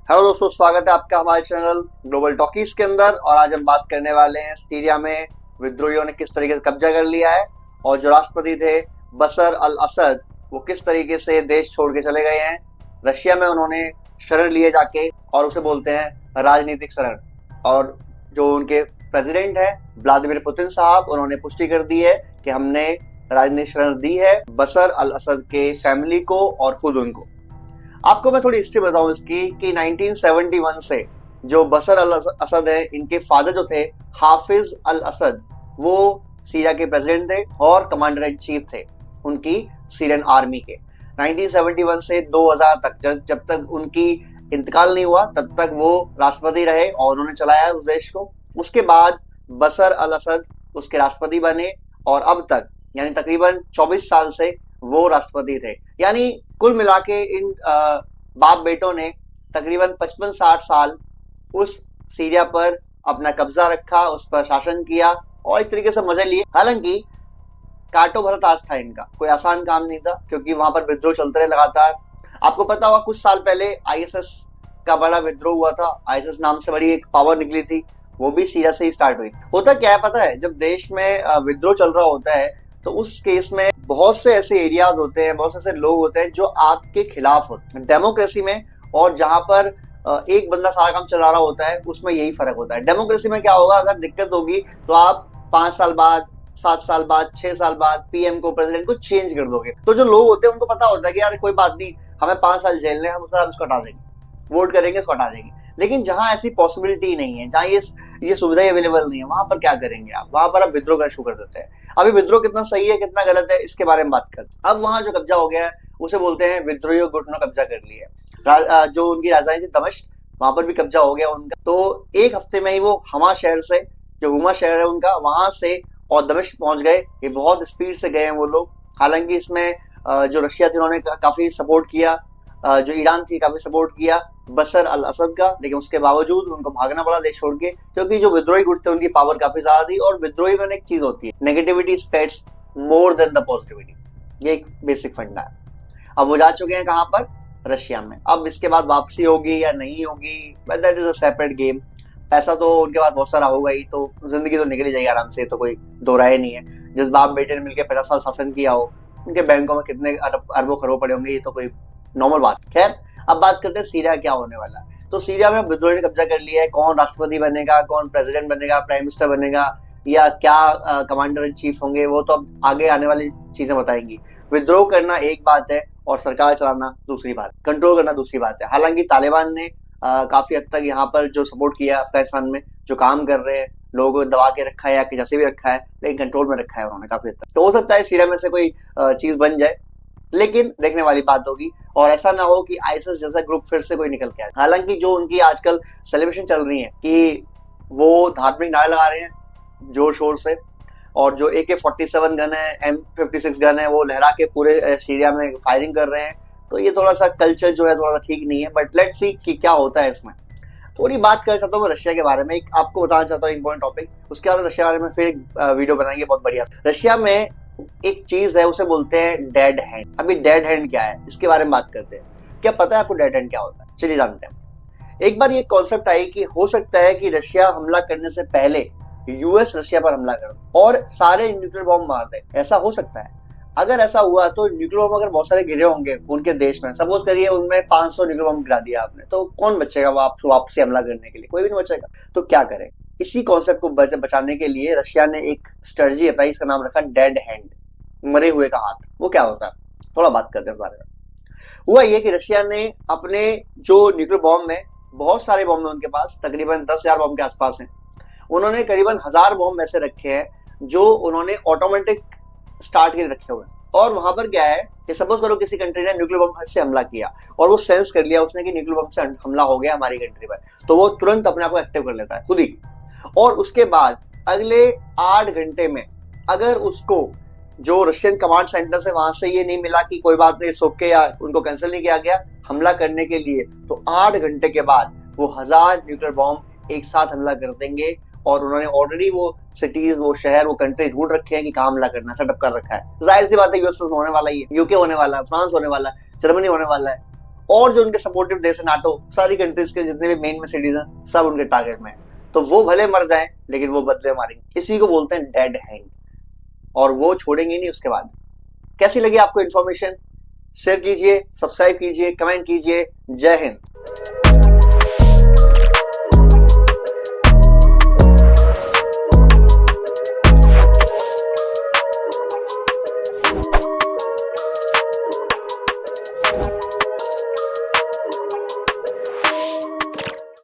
Hello दोस्तों, स्वागत है आपका हमारे चैनल ग्लोबल टॉकीज के अंदर। और आज हम बात करने वाले हैं सीरिया में विद्रोहियों ने किस तरीके से कब्जा कर लिया है और जो राष्ट्रपति थे बशर अल असद वो किस तरीके से देश छोड़ के चले गए हैं। रशिया में उन्होंने शरण लिए जाके, और उसे बोलते हैं राजनीतिक शरण। और जो उनके प्रेसिडेंट है व्लादिमीर पुतिन साहब, उन्होंने पुष्टि कर दी है कि हमने राजनीतिक शरण दी है बशर अल असद के फैमिली को और खुद उनको। आपको मैं थोड़ी हिस्ट्री बताऊं इसकी कि 1971 से जो बशर अल असद है, इनके फादर जो थे हाफिज अल असद, वो सीरिया के प्रेसिडेंट थे और कमांडर इन चीफ थे उनकी सीरियन आर्मी के। 1971 से 2000 तक, जब तक उनकी इंतकाल नहीं हुआ तब तक वो राष्ट्रपति रहे और उन्होंने चलाया उस देश को। उसके बाद बशर अल असद उसके राष्ट्रपति बने और अब तक यानी तकरीबन 24 साल से वो राष्ट्रपति थे। यानी कुल मिला के इन बाप बेटों ने तकरीबन 55-60 साल उस सीरिया पर अपना कब्जा रखा, उस पर शासन किया और एक तरीके से मजे लिए। हालांकि काटो भरा ताश था इनका, कोई आसान काम नहीं था क्योंकि वहां पर विद्रोह चलते रहे लगातार। आपको पता होगा कुछ साल पहले आईएसएस का बड़ा विद्रोह हुआ था। आईएसएस नाम से बड़ी एक पावर निकली थी, वो भी सीरिया से ही स्टार्ट हुई। होता क्या है पता है, जब देश में विद्रोह चल रहा होता है तो उस केस में बहुत से ऐसे एरियाज होते हैं, बहुत से ऐसे लोग होते हैं जो आपके खिलाफ होते हैं। डेमोक्रेसी में और जहां पर एक बंदा सारा काम चला रहा होता है उसमें यही फर्क होता है। डेमोक्रेसी में क्या होगा, अगर दिक्कत होगी तो आप 5 साल बाद, 7 साल बाद, 6 साल बाद पीएम को, प्रेसिडेंट को चेंज कर दोगे। तो जो लोग होते हैं उनको पता होता है कि यार कोई बात नहीं, हमें 5 साल जेल में, हम उसको हटा देंगे, वोट करेंगे उसको हटा देंगे। लेकिन जहां ऐसी पॉसिबिलिटी नहीं है, जहां ये सुविधा अवेलेबल नहीं है, वहां पर क्या करेंगे आप? वहां पर आप विद्रोह करना शुरू कर देते हैं। अभी विद्रोह कितना सही है कितना गलत है इसके बारे में बात करते हैं। अब वहां जो कब्जा हो गया है उसे बोलते हैं विद्रोही गुट ने कब्जा कर लिया। जो उनकी राजधानी थी दमिश्क, वहां पर भी कब्जा हो गया उनका। तो एक हफ्ते में ही वो हमा शहर से, जो हुमा शहर है उनका, वहां से और दमिश्क पहुंच गए। ये बहुत स्पीड से गए हैं वो लोग। हालांकि इसमें जो रशिया थी उन्होंने काफी सपोर्ट किया, जो ईरान थी काफी सपोर्ट किया बशर अल असद का, लेकिन उसके बावजूद उनको भागना पड़ा देश छोड़ के, क्योंकि जो विद्रोही गुट थे उनकी पावर काफी ज्यादा थी। और विद्रोही में एक चीज होती है, negativity spreads more than the positivity, ये एक बेसिक फंडा है। अब वो जा चुके हैं कहां पर? रशिया में। अब इसके बाद वापसी होगी या नहीं होगी, that is a separate game. पैसा तो उनके पास बहुत सारा होगा ही, तो जिंदगी तो निकली जाएगी आराम से, तो कोई दो राय नहीं है। जिस बाप बेटे ने मिलकर 50 साल शासन किया हो, उनके बैंकों में कितने अरबों खरबों पड़े होंगे, ये तो कोई नॉर्मल बात। खैर, अब बात करते हैं सीरिया क्या होने वाला है। तो सीरिया में विद्रोह ने कब्जा कर लिया है। कौन राष्ट्रपति बनेगा, कौन प्रेसिडेंट बनेगा, प्राइम मिनिस्टर बनेगा, या क्या कमांडर इन चीफ होंगे, वो तो अब आगे आने वाली चीजें बताएंगी। विद्रोह करना एक बात है और सरकार चलाना दूसरी बात, कंट्रोल करना दूसरी बात है। हालांकि तालिबान ने काफी हद तक यहाँ पर जो सपोर्ट किया अफगानिस्तान में, जो काम कर रहे हैं, लोगों को दबा के रखा है या जैसे भी रखा है, लेकिन कंट्रोल में रखा है उन्होंने काफी हद तक। तो हो सकता है सीरिया में से कोई चीज बन जाए, लेकिन देखने वाली बात होगी। और ऐसा ना हो कि आईएसएस जैसा ग्रुप फिर से कोई निकल के आए। हालांकि जो उनकी आजकल सेलिब्रेशन चल रही है कि वो धार्मिक नारे लगा रहे हैं जोर शोर से, और जो AK-47 गन है, M56 गन है, वो लहरा के पूरे सीरिया में फायरिंग कर रहे हैं। तो ये थोड़ा सा कल्चर जो है थोड़ा सा ठीक नहीं है, बट लेट्स सी कि क्या होता है इसमें। थोड़ी बात कर चाहता हूँ रशिया के बारे में, एक आपको बताना चाहता हूँ इंपॉर्टेंट टॉपिक। उसके बाद रशिया के बारे में फिर एक वीडियो बनाएंगे बहुत बढ़िया। रशिया में एक चीज है, उसे बोलते हैं डेड हैंड। अभी डेड हैंड क्या है इसके बारे में बात करते हैं। क्या पता है आपको डेड हैंड क्या होता है? चलिए जानते हैं। एक बार ये कॉन्सेप्ट आई कि हो सकता है कि रशिया हमला करने से पहले यूएस रशिया पर हमला कर और सारे न्यूक्लियर बॉम्ब मार दे। ऐसा हो सकता है। अगर ऐसा हुआ तो न्यूक्लियर बॉम्ब अगर बहुत सारे गिरे होंगे उनके देश में, सपोज करिए उनमें 500 न्यूक्लियर बॉम्ब गिरा दिया आपने, तो कौन बचेगा वापसी हमला करने के लिए? कोई भी नहीं बचेगा। तो क्या करें? इसी कॉन्सेप्ट को बचाने के लिए रशिया ने एक स्ट्रेटजी अपनाई, इसका नाम रखा डेड हैंड, मरे हुए का हाथ। वो क्या होता है थोड़ा बात करते हैं इस बारे में। हुआ ये कि रशिया ने अपने जो न्यूक्लियर बॉम्ब में, बहुत सारे बॉम्ब है उनके पास, तकरीबन 10,000 बॉम्ब के आसपास हैं। उन्होंने करीबन 1000 बॉम्ब ऐसे रखे हैं जो उन्होंने ऑटोमेटिक स्टार्ट के लिए रखे हुए हैं। और वहां पर क्या है कि सपोज करो किसी कंट्री ने न्यूक्लियर बम से हमला किया और वो सेंस कर लिया उसने कि न्यूक्लियर बम से हमला हो गया हमारी कंट्री पर, तो वो तुरंत अपने आप को एक्टिव कर लेता है खुद ही। और उसके बाद अगले 8 घंटे में अगर उसको जो रशियन कमांड सेंटर से वहां से ये नहीं मिला कि कोई बात नहीं, सो के या उनको कैंसिल नहीं किया गया हमला करने के लिए, तो 8 घंटे के बाद वो 1000 न्यूक्लियर बॉम्ब एक साथ हमला कर देंगे। और उन्होंने ऑलरेडी वो सिटीज, वो शहर, वो कंट्री ढूंढ रखे हैं कि कहाँ हमला करना, सेटअप कर रखा है। जाहिर सी बात है यूएस होने वाला ही है, यूके होने वाला है, फ्रांस होने वाला है, जर्मनी होने वाला है। और जो उनके सपोर्टिव देश है नाटो, सारी कंट्रीज के जितने भी मेन में सिटीजन सब उनके टारगेट में है। तो वो भले मर जाए लेकिन वो बदले मारेंगे। इसी को बोलते हैं डेड हैंग, और वो छोड़ेंगे नहीं उसके बाद। कैसी लगी आपको इन्फॉर्मेशन? शेयर कीजिए, सब्सक्राइब कीजिए, कमेंट कीजिए। जय हिंद।